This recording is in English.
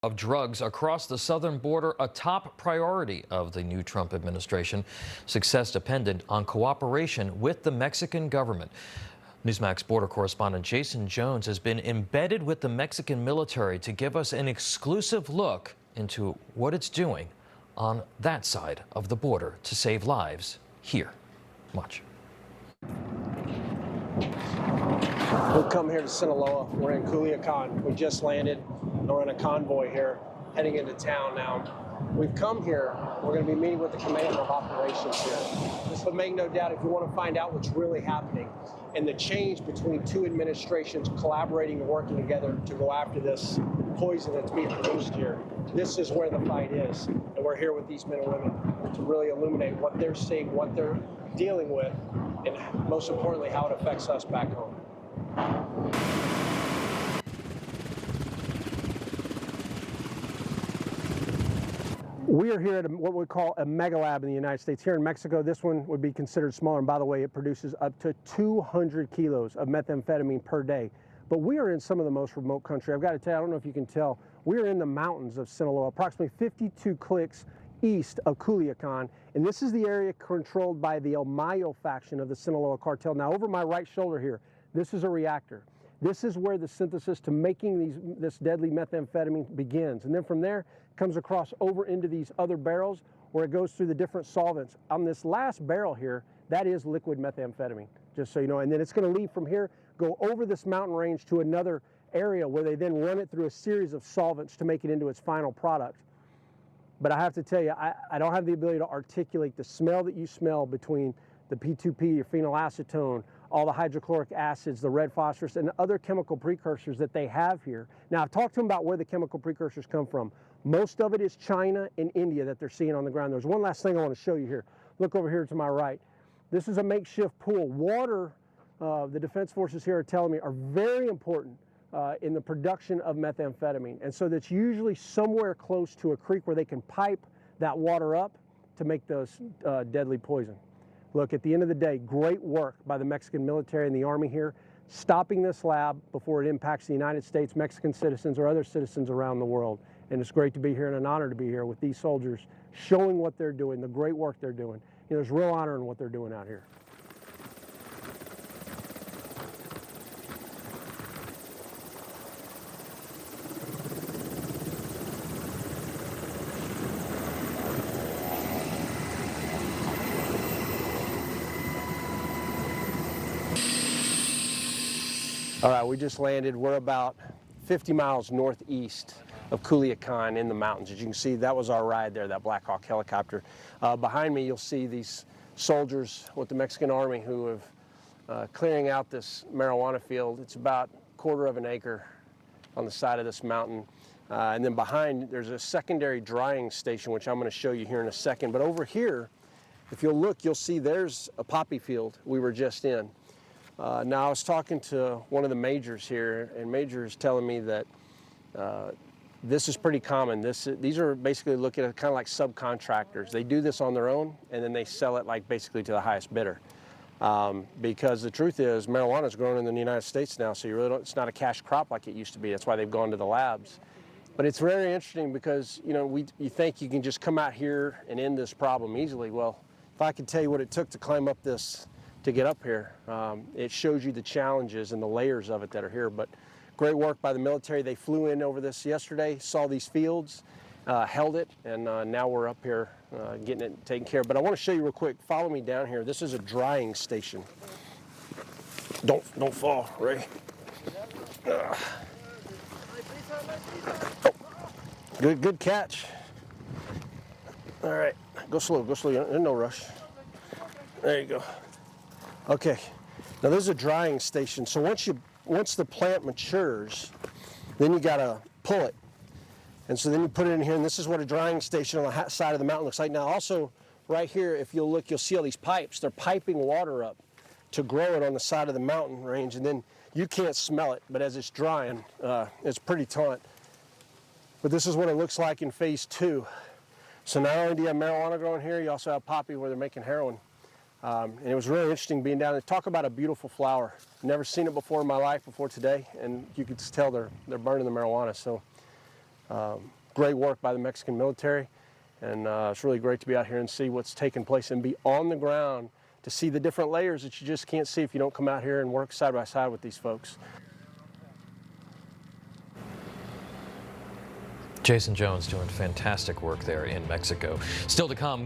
Of drugs across the southern border, a top priority of the new Trump administration. Success dependent on cooperation with the Mexican government. Newsmax border correspondent Jaeson Jones has been embedded with the Mexican military to give us an exclusive look into what it's doing on that side of the border to save lives here. Watch. We've come here to Sinaloa. We're in Culiacan. We just landed. We're in a convoy here, heading into town now. We've come here. We're going to be meeting with the commander of operations here. But make no doubt, if you want to find out what's really happening and the change between two administrations collaborating and working together to go after this poison that's being produced here, this is where the fight is. And we're here with these men and women to really illuminate what they're seeing, what they're dealing with, and most importantly, how it affects us back home. We are here at what we call a mega lab in the United States. Here in Mexico, this one would be considered smaller, and by the way, it produces up to 200 kilos of methamphetamine per day. But we are in some of the most remote country. I've got to tell you, I don't know if you can tell, we're in the mountains of Sinaloa, approximately 52 clicks east of Culiacan, and this is the area controlled by the El Mayo faction of the Sinaloa cartel. Now, over my right shoulder here, this is a reactor. This is where the synthesis to making this deadly methamphetamine begins. And then from there, it comes across over into these other barrels where it goes through the different solvents. On this last barrel here, that is liquid methamphetamine, just so you know. And then it's going to leave from here, go over this mountain range to another area where they then run it through a series of solvents to make it into its final product. But I have to tell you, I don't have the ability to articulate the smell that you smell between the P2P, your phenylacetone, all the hydrochloric acids, the red phosphorus, and other chemical precursors that they have here. Now, I've talked to them about where the chemical precursors come from. Most of it is China and India that they're seeing on the ground. There's one last thing I want to show you here. Look over here to my right. This is a makeshift pool. Water, the Defense Forces here are telling me, are very important in the production of methamphetamine. And so that's usually somewhere close to a creek where they can pipe that water up to make those deadly poison. Look, at the end of the day, great work by the Mexican military and the Army here, stopping this lab before it impacts the United States, Mexican citizens, or other citizens around the world. And it's great to be here and an honor to be here with these soldiers, showing what they're doing, the great work they're doing. You know, there's real honor in what they're doing out here. All right, we just landed. We're about 50 miles northeast of Culiacan in the mountains. As you can see, that was our ride there, that Black Hawk helicopter. Behind me, you'll see these soldiers with the Mexican Army who have clearing out this marijuana field. It's about a quarter of an acre on the side of this mountain. And then behind, there's a secondary drying station, which I'm going to show you here in a second. But over here, if you'll look, you'll see there's a poppy field we were just in. Now, I was talking to one of the majors here, and Major is telling me that this is pretty common. These are basically looking at kind of like subcontractors. They do this on their own, and then they sell it like basically to the highest bidder. Because the truth is, marijuana is growing in the United States now, so you really don't, it's not a cash crop like it used to be. That's why they've gone to the labs. But it's very interesting because, you know, you think you can just come out here and end this problem easily. Well, if I could tell you what it took to climb up this, to get up here, it shows you the challenges and the layers of it that are here. But great work by the military. They flew in over this yesterday, saw these fields, held it, and now we're up here getting it taken care of. But I want to show you real quick. Follow me down here. This is a drying station. Don't fall, Ray. Oh. Good catch. All right, go slow. There's no rush. There you go. Okay, now this is a drying station. So once the plant matures, then you gotta pull it. And so then you put it in here, and this is what a drying station on the side of the mountain looks like. Now also, right here, if you'll look, you'll see all these pipes. They're piping water up to grow it on the side of the mountain range, and then you can't smell it, but as it's drying, it's pretty taunt. But this is what it looks like in phase 2. So not only do you have marijuana growing here, you also have poppy where they're making heroin. And it was really interesting being down there. Talk about a beautiful flower. Never seen it before in my life before today, and you could just tell they're burning the marijuana. So Great work by the Mexican military, and it's really great to be out here and see what's taking place and be on the ground to see the different layers that you just can't see if you don't come out here and work side by side with these folks. Jaeson Jones doing fantastic work there in Mexico. Still to come.